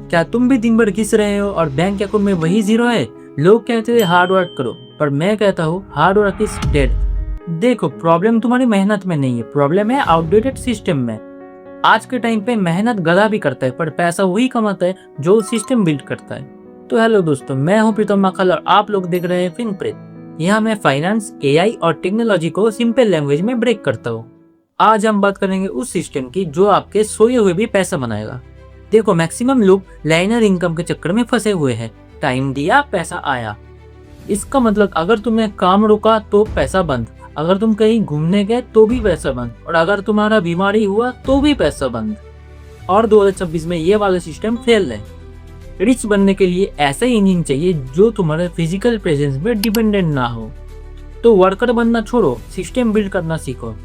क्या तुम भी दिन भर घिस रहे हो और बैंक अकाउंट में वही जीरो है? लोग कहते हैं हार्ड वर्क करो, पर मैं कहता हूँ हार्ड वर्क इज डेड। देखो, प्रॉब्लम तुम्हारी मेहनत में नहीं है, प्रॉब्लम है आउटडेटेड सिस्टम में। आज के टाइम पे मेहनत गधा भी करता है, पर पैसा वही कमाता है जो सिस्टम बिल्ड करता है। तो हेलो दोस्तों, मैं हूँ प्रीतम मक्खल और आप लोग देख रहे हैं फिनप्रेत। यहाँ मैं फाइनेंस, एआई और टेक्नोलॉजी को सिंपल लैंग्वेज में ब्रेक करता हूँ। आज हम बात करेंगे उस सिस्टम की जो आपके सोए हुए भी पैसा बनाएगा। देखो, मैक्सिमम लोग लाइनर इनकम के चक्कर में फंसे हुए हैं। टाइम दिया, पैसा आया। इसका मतलब अगर तुमने काम रोका तो पैसा बंद, अगर तुम कहीं घूमने गए तो भी पैसा बंद, और अगर तुम्हारा बीमारी हुआ तो भी पैसा बंद। और 2026 में ये वाला सिस्टम फेल है। रिच बनने के लिए ऐसा ही इंजन चाहिए जो तुम्हारे फिजिकल प्रेजेंस पे डिपेंडेंट ना हो। तो वर्कर बनना छोड़ो, सिस्टम बिल्ड करना सीखो।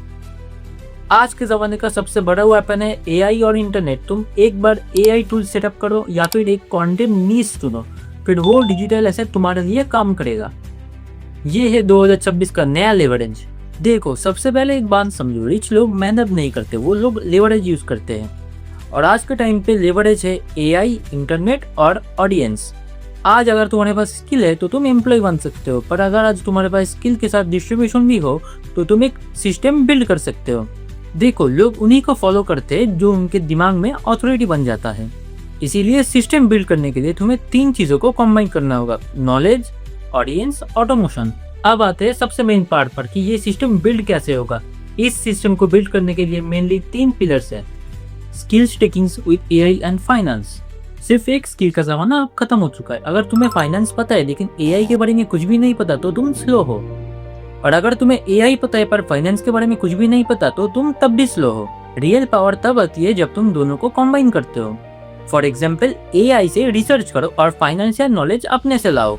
आज के जमाने का सबसे बड़ा वेपन है एआई और इंटरनेट। तुम एक बार एआई टूल सेटअप करो या फिर एक कंटेंट नीश चुनो, फिर वो डिजिटल एसेट तुम्हारे लिए काम करेगा। ये है 2026 का नया लेवरेज। देखो, सबसे पहले एक बात समझो, रिच लोग मेहनत नहीं करते, वो लोग लेवरेज यूज करते हैं। और आज के टाइम पे लेवरेज है एआई, इंटरनेट और ऑडियंस। आज अगर तुम्हारे पास स्किल है तो तुम एम्प्लॉय बन सकते हो, पर अगर आज तुम्हारे पास स्किल के साथ डिस्ट्रीब्यूशन भी हो तो तुम एक सिस्टम बिल्ड कर सकते हो। देखो, लोग उन्हीं को फॉलो करते हैं जो उनके दिमाग में अथॉरिटी बन जाता है। इसीलिए सिस्टम बिल्ड करने के लिए तुम्हें 3 चीजों को कंबाइन करना होगा: नॉलेज, ऑडियंस, ऑटोमेशन। अब आते हैं सबसे मेन पार्ट पर कि ये सिस्टम बिल्ड कैसे होगा। इस सिस्टम को बिल्ड करने के लिए मेनली 3 पिलर्स है: skills takings with AI and finance. सिर्फ एक स्किल का जमाना अब खत्म हो चुका है। अगर तुम्हें फाइनेंस पता है लेकिन एआई के बारे में कुछ भी नहीं पता तो तुम स्लो हो, और अगर तुम्हें एआई पता है पर फाइनेंस के बारे में कुछ भी नहीं पता तो तुम तब भी स्लो हो। रियल पावर तब आती है जब तुम दोनों को कंबाइन करते हो। फॉर एग्जाम्पल, एआई से रिसर्च करो और फाइनेंशियल नॉलेज अपने से लाओ।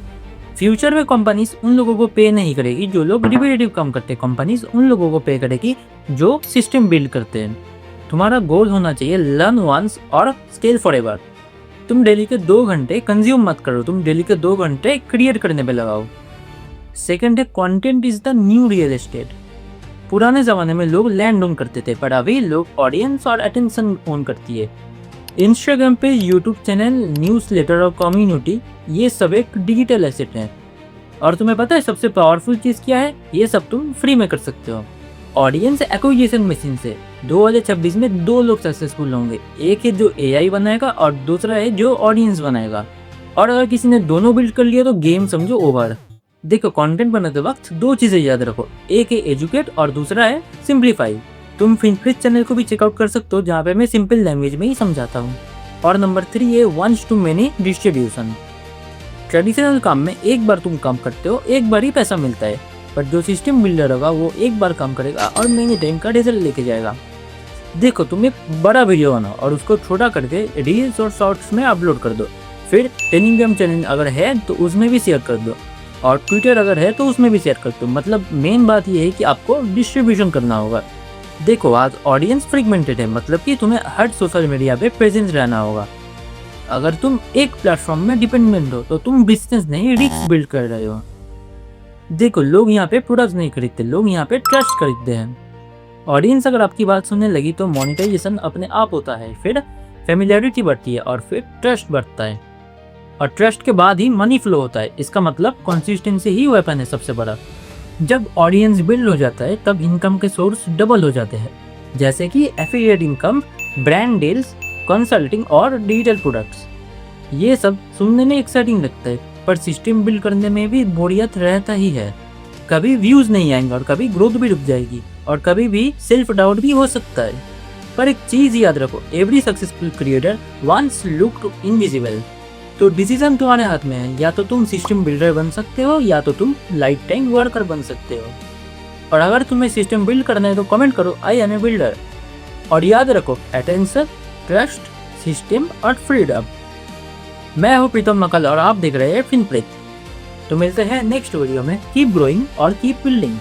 फ्यूचर में कंपनीज उन लोगों को पे नहीं करेगी जो लोग रिपीटेटिव काम करते हैं, कंपनीज उन लोगों को पे करेगी जो सिस्टम बिल्ड करते हैं। तुम्हारा गोल होना चाहिए लर्न वंस और स्केल फॉरएवर। तुम डेली के 2 घंटे कंज्यूम मत करो, तुम डेली के 2 घंटे क्रिएट करने पे लगाओ। सेकंड है content is the nu real estate. पुराने जमाने में लोग लैंड ओन करते थे, पर अभी लोग ऑडियंस और अटेंशन ओन करती है। इंस्टाग्राम पे, यूट्यूब चैनल, न्यूज़ लेटर और कम्युनिटी, ये सब एक डिजिटल एसेट है। और तुम्हें पता है सबसे पावरफुल चीज़ क्या है? ये सब तुम फ्री में कर सकते हो। ऑडियंस एक्विजिशन मशीन से 2026 में 2 लोग सक्सेसफुल होंगे। एक है जो एआई बनाएगा और दूसरा है जो ऑडियंस बनाएगा। और अगर किसी ने दोनों बिल्ड कर लिया तो गेम समझो ओवर। देखो, कंटेंट बनाते वक्त 2 चीजें याद रखो, एक है एजुकेट और दूसरा है सिंप्लीफाई। तुम फिनप्रेत चैनल को भी चेकआउट कर सकते हो जहाँ पे मैं सिंपल लैंग्वेज में ही समझाता हूँ। और नंबर 3 है once to many distribution. Traditional काम में एक बार तुम काम करते हो, एक बार ही पैसा मिलता है, पर जो सिस्टम बिल्डर होगा वो एक बार काम करेगा और मेनी टाइम का रिजल्ट लेके जाएगा। देखो, तुम एक बड़ा वीडियो बनाओ और उसको छोटा करके रील्स और शॉर्ट्स में अपलोड कर दो। फिर टेलीग्राम चैनल अगर है तो उसमें भी शेयर कर दो, और ट्विटर अगर है तो उसमें भी शेयर कर दो। मतलब मेन बात यह है कि आपको डिस्ट्रीब्यूशन करना होगा। देखो, आज ऑडियंस फ्रेगमेंटेड है, मतलब कि तुम्हें हर सोशल मीडिया पे प्रेजेंस रहना होगा। अगर तुम एक प्लेटफॉर्म में डिपेंडेंट हो तो तुम बिजनेस नहीं, रिस्क बिल्ड कर रहे हो। देखो, लोग यहाँ पे प्रोडक्ट्स नहीं खरीदते, लोग यहाँ पे ट्रस्ट खरीदते हैं। ऑडियंस अगर आपकी बात सुनने लगी तो मोनेटाइजेशन अपने आप होता है, फिर फेमिलियरिटी बढ़ती है और फिर ट्रस्ट बढ़ता है, और ट्रस्ट के बाद ही मनी फ्लो होता है। इसका मतलब कंसिस्टेंसी ही वेपन है सबसे बड़ा। जब ऑडियंस बिल्ड हो जाता है तब इनकम के सोर्स डबल हो जाते हैं, जैसे कि affiliate income, brand deals, consulting और डिजिटल प्रोडक्ट्स। ये सब सुनने में एक्साइटिंग लगता है, पर सिस्टम बिल्ड करने में भी बोरियत रहता ही है। कभी व्यूज नहीं आएंगे और कभी ग्रोथ भी रुक जाएगी, और कभी भी सेल्फ डाउट भी हो सकता है। पर एक चीज याद रखो, every successful creator once looked invisible. तो डिसीजन तुम्हारे हाथ में है, या तो तुम सिस्टम बिल्डर बन सकते हो या तो तुम लाइफ टाइम वर्कर बन सकते हो। और अगर तुम्हें सिस्टम बिल्ड करना है तो कमेंट करो आई एम ए बिल्डर। और याद रखो, अटेंशन, ट्रस्ट, सिस्टम और फ्रीडम। मैं हूँ प्रीतम मक्खल और आप देख रहे हैं फिनप्रेत। तो मिलते हैं नेक्स्ट वीडियो में। कीप ग्रोइंग और कीप बिल्डिंग।